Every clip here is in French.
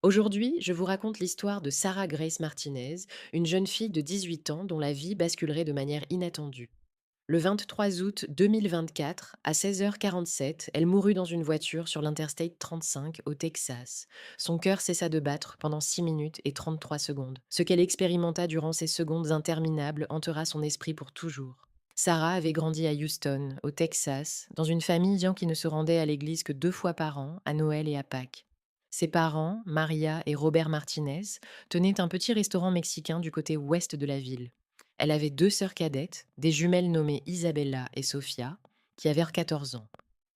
Aujourd'hui, je vous raconte l'histoire de Sarah Grace Martinez, une jeune fille de 18 ans dont la vie basculerait de manière inattendue. Le 23 août 2024, à 16h47, elle mourut dans une voiture sur l'Interstate 35 au Texas. Son cœur cessa de battre pendant 6 minutes et 33 secondes. Ce qu'elle expérimenta durant ces secondes interminables hantera son esprit pour toujours. Sarah avait grandi à Houston, au Texas, dans une famille qui ne se rendait à l'église que 2 fois par an, à Noël et à Pâques. Ses parents, Maria et Robert Martinez, tenaient un petit restaurant mexicain du côté ouest de la ville. Elle avait 2 sœurs cadettes, des jumelles nommées Isabella et Sofia, qui avaient 14 ans.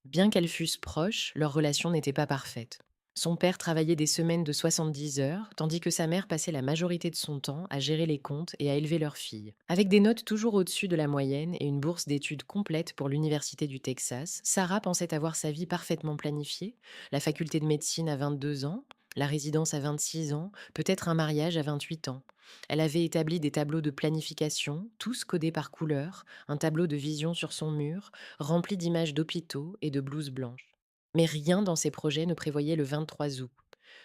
Bien qu'elles fussent proches, leur relation n'était pas parfaite. Son père travaillait des semaines de 70 heures, tandis que sa mère passait la majorité de son temps à gérer les comptes et à élever leur fille. Avec des notes toujours au-dessus de la moyenne et une bourse d'études complète pour l'Université du Texas, Sarah pensait avoir sa vie parfaitement planifiée, la faculté de médecine à 22 ans, la résidence à 26 ans, peut-être un mariage à 28 ans. Elle avait établi des tableaux de planification, tous codés par couleur, un tableau de vision sur son mur, rempli d'images d'hôpitaux et de blouses blanches. Mais rien dans ses projets ne prévoyait le 23 août.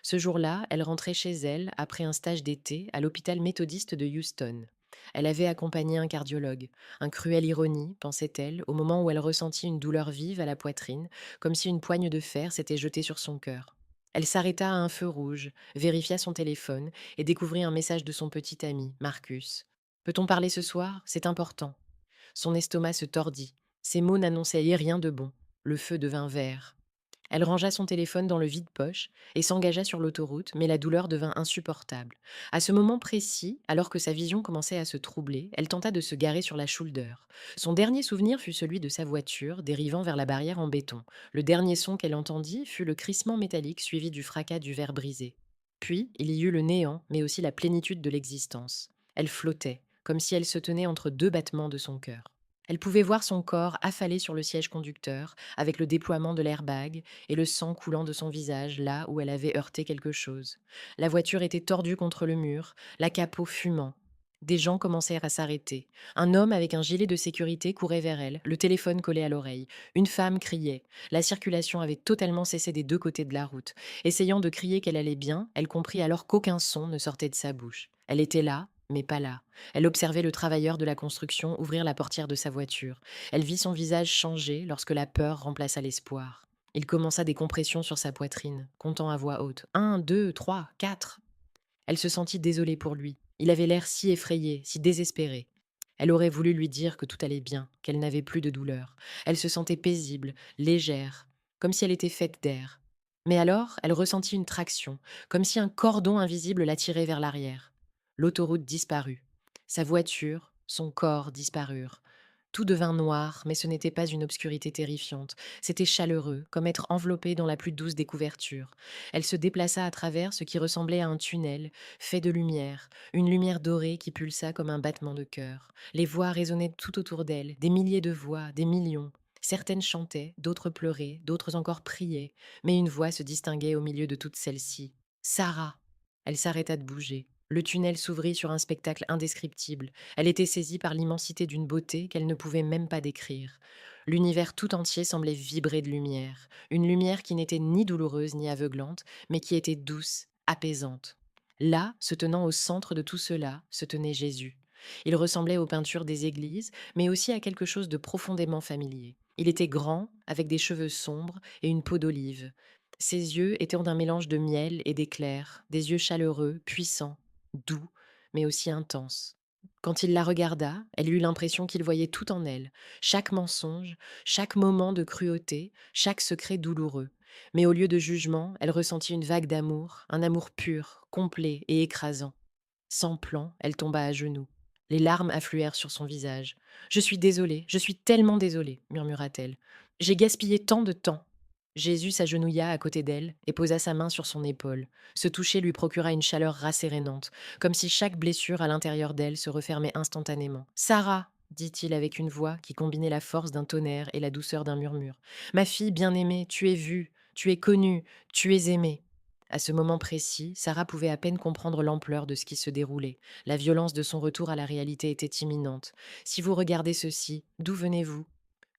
Ce jour-là, elle rentrait chez elle après un stage d'été à l'hôpital méthodiste de Houston. Elle avait accompagné un cardiologue. Un cruelle ironie, pensait-elle, au moment où elle ressentit une douleur vive à la poitrine, comme si une poigne de fer s'était jetée sur son cœur. Elle s'arrêta à un feu rouge, vérifia son téléphone et découvrit un message de son petit ami, Marcus. Peut-on parler ce soir? C'est important. Son estomac se tordit. Ces mots n'annonçaient rien de bon. Le feu devint vert. Elle rangea son téléphone dans le vide-poche et s'engagea sur l'autoroute, mais la douleur devint insupportable. À ce moment précis, alors que sa vision commençait à se troubler, elle tenta de se garer sur la shoulder. Son dernier souvenir fut celui de sa voiture dérivant vers la barrière en béton. Le dernier son qu'elle entendit fut le crissement métallique suivi du fracas du verre brisé. Puis, il y eut le néant, mais aussi la plénitude de l'existence. Elle flottait, comme si elle se tenait entre deux battements de son cœur. Elle pouvait voir son corps affalé sur le siège conducteur, avec le déploiement de l'airbag et le sang coulant de son visage là où elle avait heurté quelque chose. La voiture était tordue contre le mur, la capot fumant. Des gens commencèrent à s'arrêter. Un homme avec un gilet de sécurité courait vers elle, le téléphone collé à l'oreille. Une femme criait. La circulation avait totalement cessé des deux côtés de la route. Essayant de crier qu'elle allait bien, elle comprit alors qu'aucun son ne sortait de sa bouche. Elle était là, mais pas là. Elle observait le travailleur de la construction ouvrir la portière de sa voiture. Elle vit son visage changer lorsque la peur remplaça l'espoir. Il commença des compressions sur sa poitrine, comptant à voix haute. 1, 2, 3, 4. Elle se sentit désolée pour lui. Il avait l'air si effrayé, si désespéré. Elle aurait voulu lui dire que tout allait bien, qu'elle n'avait plus de douleur. Elle se sentait paisible, légère, comme si elle était faite d'air. Mais alors, elle ressentit une traction, comme si un cordon invisible l'attirait vers l'arrière. L'autoroute disparut. Sa voiture, son corps disparurent. Tout devint noir, mais ce n'était pas une obscurité terrifiante. C'était chaleureux, comme être enveloppé dans la plus douce des couvertures. Elle se déplaça à travers ce qui ressemblait à un tunnel, fait de lumière, une lumière dorée qui pulsa comme un battement de cœur. Les voix résonnaient tout autour d'elle, des milliers de voix, des millions. Certaines chantaient, d'autres pleuraient, d'autres encore priaient, mais une voix se distinguait au milieu de toutes celles-ci. Sarah. Elle s'arrêta de bouger. Le tunnel s'ouvrit sur un spectacle indescriptible. Elle était saisie par l'immensité d'une beauté qu'elle ne pouvait même pas décrire. L'univers tout entier semblait vibrer de lumière, une lumière qui n'était ni douloureuse ni aveuglante, mais qui était douce, apaisante. Là, se tenant au centre de tout cela, se tenait Jésus. Il ressemblait aux peintures des églises, mais aussi à quelque chose de profondément familier. Il était grand, avec des cheveux sombres et une peau d'olive. Ses yeux étaient d'un mélange de miel et d'éclairs, des yeux chaleureux, puissants, doux, mais aussi intenses. Quand il la regarda, elle eut l'impression qu'il voyait tout en elle, chaque mensonge, chaque moment de cruauté, chaque secret douloureux. Mais au lieu de jugement, elle ressentit une vague d'amour, un amour pur, complet et écrasant. Sans plan, elle tomba à genoux. Les larmes affluèrent sur son visage. Je suis désolée, je suis tellement désolée, murmura-t-elle. J'ai gaspillé tant de temps. Jésus s'agenouilla à côté d'elle et posa sa main sur son épaule. Ce toucher lui procura une chaleur rassérénante, comme si chaque blessure à l'intérieur d'elle se refermait instantanément. Sarah, dit-il avec une voix qui combinait la force d'un tonnerre et la douceur d'un murmure. Ma fille bien-aimée, tu es vue, tu es connue, tu es aimée. À ce moment précis, Sarah pouvait à peine comprendre l'ampleur de ce qui se déroulait. La violence de son retour à la réalité était imminente. Si vous regardez ceci, d'où venez-vous?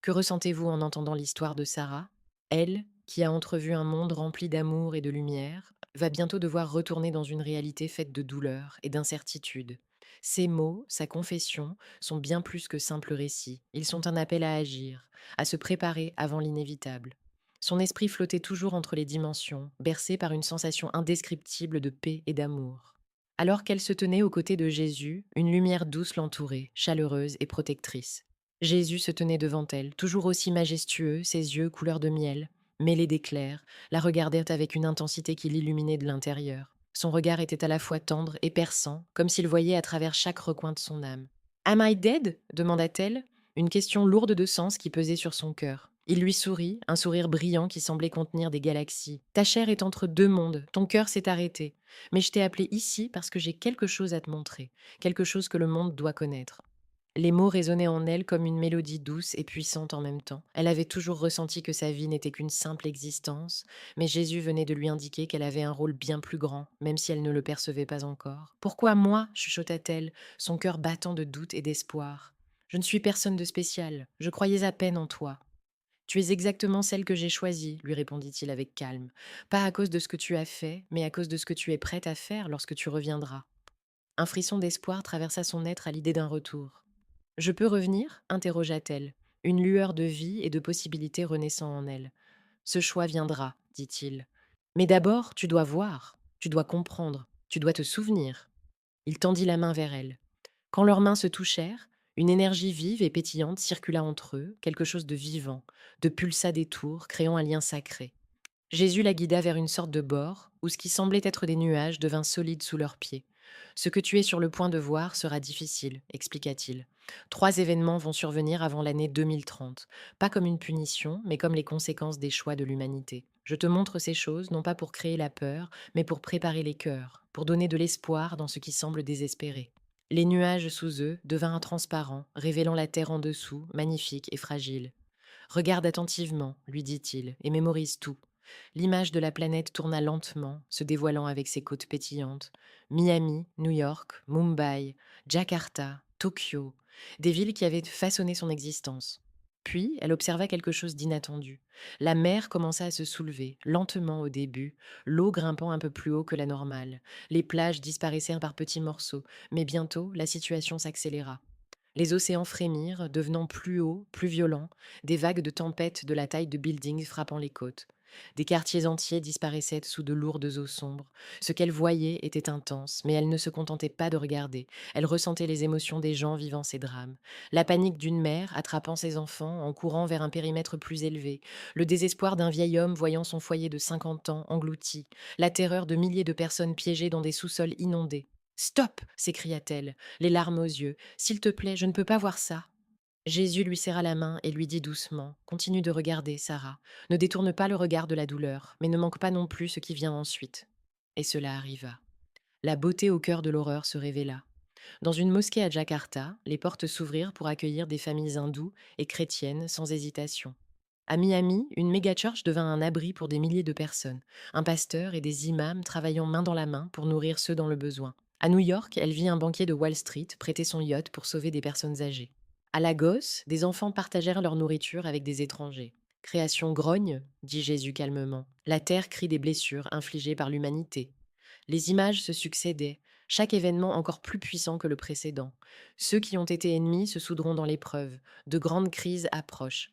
Que ressentez-vous en entendant l'histoire de Sarah? Elle, qui a entrevu un monde rempli d'amour et de lumière, va bientôt devoir retourner dans une réalité faite de douleur et d'incertitude. Ces mots, sa confession, sont bien plus que simples récits. Ils sont un appel à agir, à se préparer avant l'inévitable. Son esprit flottait toujours entre les dimensions, bercé par une sensation indescriptible de paix et d'amour. Alors qu'elle se tenait aux côtés de Jésus, une lumière douce l'entourait, chaleureuse et protectrice. Jésus se tenait devant elle, toujours aussi majestueux, ses yeux couleur de miel, mêlés d'éclairs, la regardait avec une intensité qui l'illuminait de l'intérieur. Son regard était à la fois tendre et perçant, comme s'il voyait à travers chaque recoin de son âme. Am I dead demanda-t-elle, une question lourde de sens qui pesait sur son cœur. Il lui sourit, un sourire brillant qui semblait contenir des galaxies. Ta chair est entre deux mondes, ton cœur s'est arrêté. Mais je t'ai appelé ici parce que j'ai quelque chose à te montrer, quelque chose que le monde doit connaître. Les mots résonnaient en elle comme une mélodie douce et puissante en même temps. Elle avait toujours ressenti que sa vie n'était qu'une simple existence, mais Jésus venait de lui indiquer qu'elle avait un rôle bien plus grand, même si elle ne le percevait pas encore. Pourquoi moi chuchota-t-elle, son cœur battant de doute et d'espoir. Je ne suis personne de spécial, je croyais à peine en toi. Tu es exactement celle que j'ai choisie, lui répondit-il avec calme. Pas à cause de ce que tu as fait, mais à cause de ce que tu es prête à faire lorsque tu reviendras. Un frisson d'espoir traversa son être à l'idée d'un retour. Je peux revenir interrogea-t-elle, une lueur de vie et de possibilités renaissant en elle. Ce choix viendra, dit-il. Mais d'abord, tu dois voir, tu dois comprendre, tu dois te souvenir. Il tendit la main vers elle. Quand leurs mains se touchèrent, une énergie vive et pétillante circula entre eux, quelque chose de vivant, de pulsa des tours, créant un lien sacré. Jésus la guida vers une sorte de bord, où ce qui semblait être des nuages devint solide sous leurs pieds. Ce que tu es sur le point de voir sera difficile, expliqua-t-il. 3 événements vont survenir avant l'année 2030, pas comme une punition, mais comme les conséquences des choix de l'humanité. Je te montre ces choses non pas pour créer la peur, mais pour préparer les cœurs, pour donner de l'espoir dans ce qui semble désespéré. Les nuages sous eux devinrent transparents, révélant la terre en dessous, magnifique et fragile. Regarde attentivement, lui dit-il, et mémorise tout. L'image de la planète tourna lentement, se dévoilant avec ses côtes pétillantes. Miami, New York, Mumbai, Jakarta, Tokyo, des villes qui avaient façonné son existence. Puis, elle observa quelque chose d'inattendu. La mer commença à se soulever, lentement au début, l'eau grimpant un peu plus haut que la normale. Les plages disparaissèrent par petits morceaux, mais bientôt, la situation s'accéléra. Les océans frémirent, devenant plus hauts, plus violents, des vagues de tempête de la taille de buildings frappant les côtes. Des quartiers entiers disparaissaient sous de lourdes eaux sombres. Ce qu'elle voyait était intense, mais elle ne se contentait pas de regarder. Elle ressentait les émotions des gens vivant ces drames. La panique d'une mère attrapant ses enfants en courant vers un périmètre plus élevé. Le désespoir d'un vieil homme voyant son foyer de 50 ans englouti. La terreur de milliers de personnes piégées dans des sous-sols inondés. Stop s'écria-t-elle, les larmes aux yeux. S'il te plaît, je ne peux pas voir ça. Jésus lui serra la main et lui dit doucement: Continue de regarder, Sarah. Ne détourne pas le regard de la douleur, mais ne manque pas non plus ce qui vient ensuite. Et cela arriva. La beauté au cœur de l'horreur se révéla. Dans une mosquée à Jakarta, les portes s'ouvrirent pour accueillir des familles hindoues et chrétiennes sans hésitation. À Miami, une méga-church devint un abri pour des milliers de personnes, un pasteur et des imams travaillant main dans la main pour nourrir ceux dans le besoin. À New York, elle vit un banquier de Wall Street prêter son yacht pour sauver des personnes âgées. À Lagos, des enfants partagèrent leur nourriture avec des étrangers. Création grogne, dit Jésus calmement. La terre crie des blessures infligées par l'humanité. Les images se succédaient, chaque événement encore plus puissant que le précédent. Ceux qui ont été ennemis se soudront dans l'épreuve. De grandes crises approchent.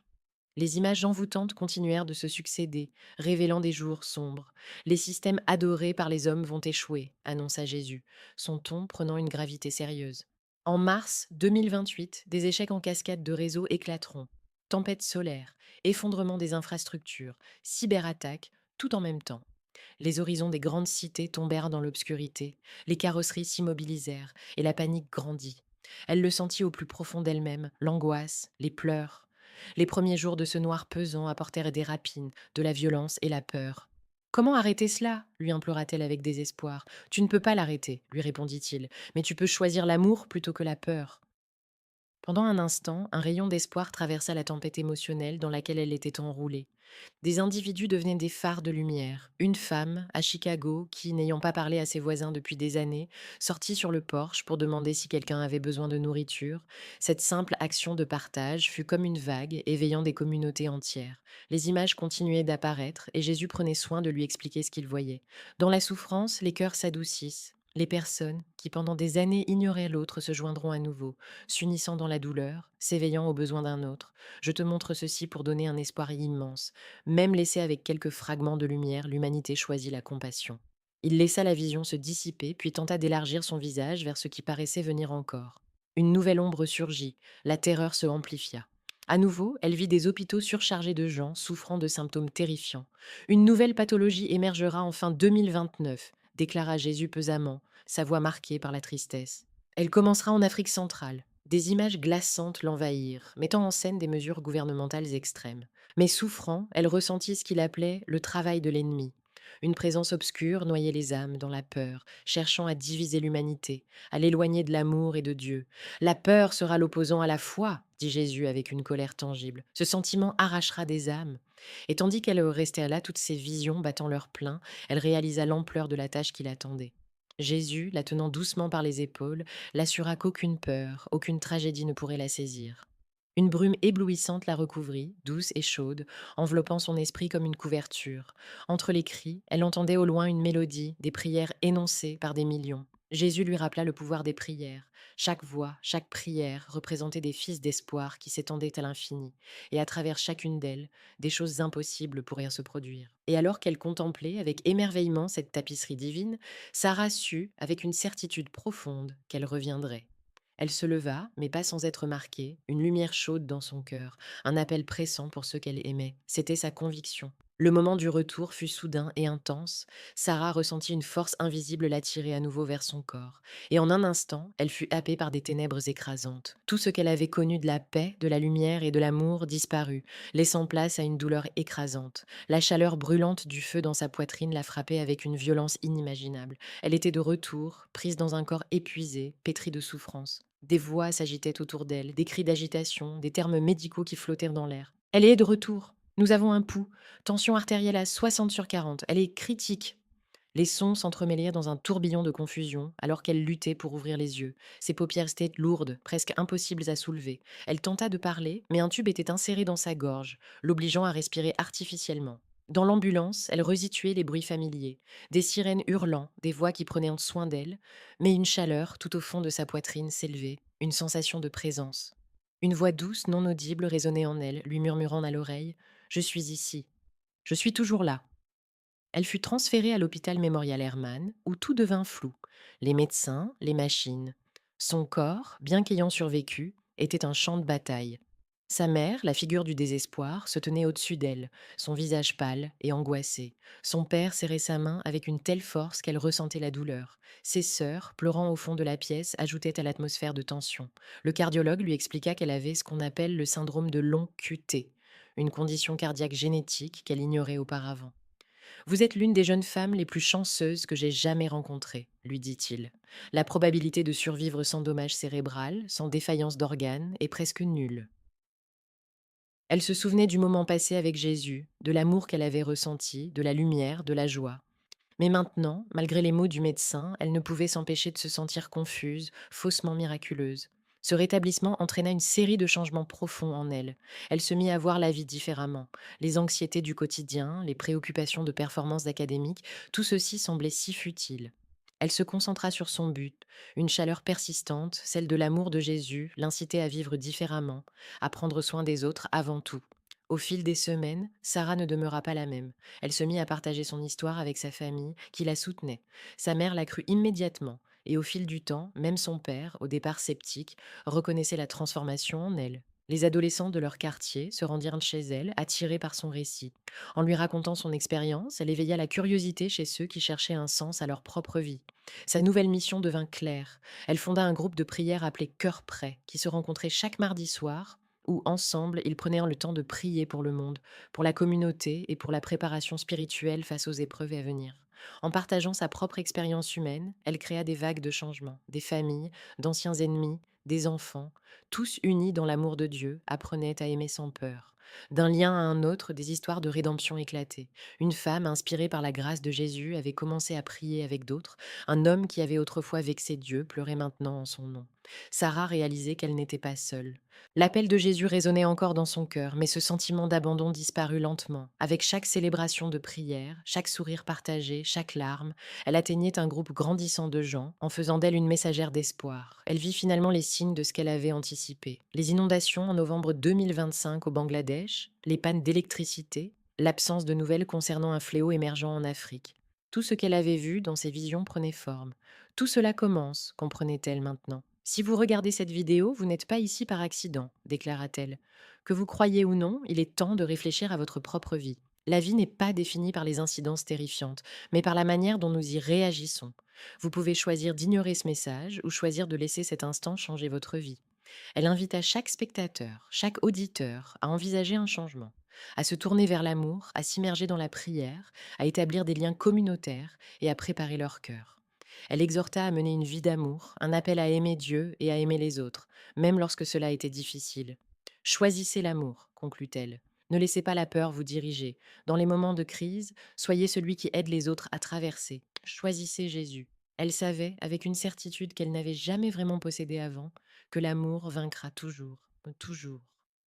Les images envoûtantes continuèrent de se succéder, révélant des jours sombres. Les systèmes adorés par les hommes vont échouer, annonça Jésus, son ton prenant une gravité sérieuse. En mars 2028, des échecs en cascade de réseaux éclateront. Tempêtes solaires, effondrement des infrastructures, cyberattaques, tout en même temps. Les horizons des grandes cités tombèrent dans l'obscurité, les carrosseries s'immobilisèrent et la panique grandit. Elle le sentit au plus profond d'elle-même, l'angoisse, les pleurs. Les premiers jours de ce noir pesant apportèrent des rapines, de la violence et la peur. Comment arrêter cela lui implora-t-elle avec désespoir. Tu ne peux pas l'arrêter, lui répondit-il, mais tu peux choisir l'amour plutôt que la peur. Pendant un instant, un rayon d'espoir traversa la tempête émotionnelle dans laquelle elle était enroulée. Des individus devenaient des phares de lumière. Une femme, à Chicago, qui, n'ayant pas parlé à ses voisins depuis des années, sortit sur le porche pour demander si quelqu'un avait besoin de nourriture. Cette simple action de partage fut comme une vague, éveillant des communautés entières. Les images continuaient d'apparaître et Jésus prenait soin de lui expliquer ce qu'il voyait. Dans la souffrance, les cœurs s'adoucissent. Les personnes qui pendant des années ignoraient l'autre se joindront à nouveau, s'unissant dans la douleur, s'éveillant aux besoins d'un autre. Je te montre ceci pour donner un espoir immense. Même laissée avec quelques fragments de lumière, l'humanité choisit la compassion. Il laissa la vision se dissiper, puis tenta d'élargir son visage vers ce qui paraissait venir encore. Une nouvelle ombre surgit, la terreur se amplifia. À nouveau, elle vit des hôpitaux surchargés de gens souffrant de symptômes terrifiants. Une nouvelle pathologie émergera en fin 2029, déclara Jésus pesamment, sa voix marquée par la tristesse. Elle commencera en Afrique centrale. Des images glaçantes l'envahirent, mettant en scène des mesures gouvernementales extrêmes. Mais souffrant, elle ressentit ce qu'il appelait le travail de l'ennemi. Une présence obscure noyait les âmes dans la peur, cherchant à diviser l'humanité, à l'éloigner de l'amour et de Dieu. La peur sera l'opposant à la foi, dit Jésus avec une colère tangible. Ce sentiment arrachera des âmes. Et tandis qu'elle restait là, toutes ces visions battant leur plein, elle réalisa l'ampleur de la tâche qui l'attendait. Jésus, la tenant doucement par les épaules, l'assura qu'aucune peur, aucune tragédie ne pourrait la saisir. Une brume éblouissante la recouvrit, douce et chaude, enveloppant son esprit comme une couverture. Entre les cris, elle entendait au loin une mélodie, des prières énoncées par des millions. Jésus lui rappela le pouvoir des prières. Chaque voix, chaque prière représentait des fils d'espoir qui s'étendaient à l'infini, et à travers chacune d'elles, des choses impossibles pourraient se produire. Et alors qu'elle contemplait avec émerveillement cette tapisserie divine, Sarah sut, avec une certitude profonde, qu'elle reviendrait. Elle se leva, mais pas sans être marquée, une lumière chaude dans son cœur, un appel pressant pour ceux qu'elle aimait. C'était sa conviction. Le moment du retour fut soudain et intense. Sarah ressentit une force invisible l'attirer à nouveau vers son corps. Et en un instant, elle fut happée par des ténèbres écrasantes. Tout ce qu'elle avait connu de la paix, de la lumière et de l'amour disparut, laissant place à une douleur écrasante. La chaleur brûlante du feu dans sa poitrine la frappait avec une violence inimaginable. Elle était de retour, prise dans un corps épuisé, pétri de souffrance. Des voix s'agitaient autour d'elle, des cris d'agitation, des termes médicaux qui flottèrent dans l'air. Elle est de retour. Nous avons un pouls. Tension artérielle à 60 sur 40. Elle est critique. Les sons s'entremêlèrent dans un tourbillon de confusion alors qu'elle luttait pour ouvrir les yeux. Ses paupières étaient lourdes, presque impossibles à soulever. Elle tenta de parler, mais un tube était inséré dans sa gorge, l'obligeant à respirer artificiellement. Dans l'ambulance, elle resituait les bruits familiers, des sirènes hurlant, des voix qui prenaient soin d'elle, mais une chaleur tout au fond de sa poitrine s'élevait, une sensation de présence. Une voix douce, non audible, résonnait en elle, lui murmurant à l'oreille: Je suis ici. Je suis toujours là. Elle fut transférée à l'hôpital Mémorial Hermann, où tout devint flou. Les médecins, les machines. Son corps, bien qu'ayant survécu, était un champ de bataille. Sa mère, la figure du désespoir, se tenait au-dessus d'elle, son visage pâle et angoissé. Son père serrait sa main avec une telle force qu'elle ressentait la douleur. Ses sœurs, pleurant au fond de la pièce, ajoutaient à l'atmosphère de tension. Le cardiologue lui expliqua qu'elle avait ce qu'on appelle le syndrome de long QT, une condition cardiaque génétique qu'elle ignorait auparavant. Vous êtes l'une des jeunes femmes les plus chanceuses que j'ai jamais rencontrées, lui dit-il. La probabilité de survivre sans dommage cérébral, sans défaillance d'organes, est presque nulle. Elle se souvenait du moment passé avec Jésus, de l'amour qu'elle avait ressenti, de la lumière, de la joie. Mais maintenant, malgré les mots du médecin, elle ne pouvait s'empêcher de se sentir confuse, faussement miraculeuse. Ce rétablissement entraîna une série de changements profonds en elle. Elle se mit à voir la vie différemment. Les anxiétés du quotidien, les préoccupations de performances académiques, tout ceci semblait si futile. Elle se concentra sur son but, une chaleur persistante, celle de l'amour de Jésus, l'incitait à vivre différemment, à prendre soin des autres avant tout. Au fil des semaines, Sarah ne demeura pas la même. Elle se mit à partager son histoire avec sa famille, qui la soutenait. Sa mère la crut immédiatement, et au fil du temps, même son père, au départ sceptique, reconnaissait la transformation en elle. Les adolescents de leur quartier se rendirent chez elle, attirés par son récit. En lui racontant son expérience, elle éveilla la curiosité chez ceux qui cherchaient un sens à leur propre vie. Sa nouvelle mission devint claire. Elle fonda un groupe de prière appelé Cœur Prêt, qui se rencontrait chaque mardi soir, où, ensemble, ils prenaient le temps de prier pour le monde, pour la communauté et pour la préparation spirituelle face aux épreuves à venir. En partageant sa propre expérience humaine, elle créa des vagues de changement, des familles, d'anciens ennemis, des enfants, tous unis dans l'amour de Dieu, apprenaient à aimer sans peur. D'un lien à un autre, des histoires de rédemption éclataient. Une femme, inspirée par la grâce de Jésus, avait commencé à prier avec d'autres. Un homme qui avait autrefois vexé Dieu pleurait maintenant en son nom. Sarah réalisait qu'elle n'était pas seule. L'appel de Jésus résonnait encore dans son cœur, mais ce sentiment d'abandon disparut lentement. Avec chaque célébration de prière, chaque sourire partagé, chaque larme, elle atteignait un groupe grandissant de gens, en faisant d'elle une messagère d'espoir. Elle vit finalement les signes de ce qu'elle avait anticipé. Les inondations en novembre 2025 au Bangladesh, les pannes d'électricité, l'absence de nouvelles concernant un fléau émergent en Afrique. Tout ce qu'elle avait vu dans ses visions prenait forme. Tout cela commence, comprenait-elle maintenant. Si vous regardez cette vidéo, vous n'êtes pas ici par accident, déclara-t-elle. Que vous croyez ou non, il est temps de réfléchir à votre propre vie. La vie n'est pas définie par les incidences terrifiantes, mais par la manière dont nous y réagissons. Vous pouvez choisir d'ignorer ce message ou choisir de laisser cet instant changer votre vie. Elle invita chaque spectateur, chaque auditeur à envisager un changement, à se tourner vers l'amour, à s'immerger dans la prière, à établir des liens communautaires et à préparer leur cœur. Elle exhorta à mener une vie d'amour, un appel à aimer Dieu et à aimer les autres, même lorsque cela était difficile. Choisissez l'amour, conclut-elle. Ne laissez pas la peur vous diriger. Dans les moments de crise, soyez celui qui aide les autres à traverser. Choisissez Jésus. Elle savait, avec une certitude qu'elle n'avait jamais vraiment possédée avant, que l'amour vaincra toujours, toujours.